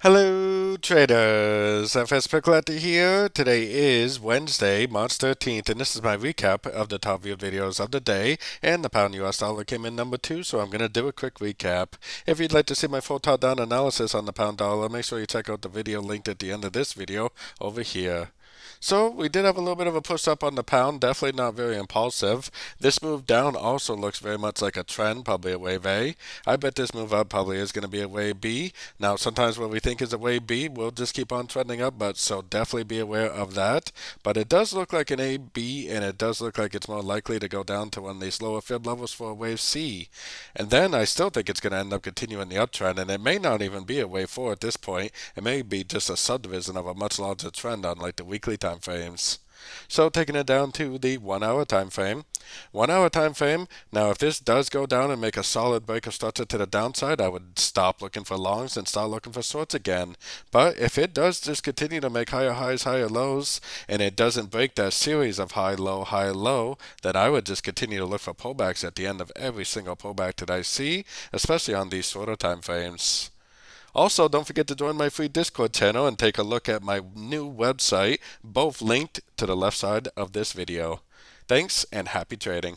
Hello traders, FX Pip Collector here. Today is Wednesday, March 13th, and this is my recap of the top viewed videos of the day. And the pound US dollar came in number 2, so I'm going to do a quick recap. If you'd like to see my full top-down analysis on the pound dollar, make sure you check out the video linked at the end of this video over here. So we did have a little bit of a push up on the pound, definitely not very impulsive. This move down also looks very much like a trend, probably a wave A. I bet this move up probably is going to be a wave B. Now sometimes what we think is a wave B will just keep on trending up, but so definitely be aware of that. But it does look like an A, B, and it does look like it's more likely to go down to one of these lower fib levels for a wave C. And then I still think it's going to end up continuing the uptrend, and it may not even be a wave 4 at this point. It may be just a subdivision of a much larger trend on like the weekly time frames. So taking it down to the 1 hour time frame. 1 hour time frame. Now if this does go down and make a solid break of structure to the downside, I would stop looking for longs and start looking for shorts again. But if it does just continue to make higher highs, higher lows, and it doesn't break that series of high, low, then I would just continue to look for pullbacks at the end of every single pullback that I see, especially on these shorter time frames. Also, don't forget to join my free Discord channel and take a look at my new website, both linked to the left side of this video. Thanks and happy trading.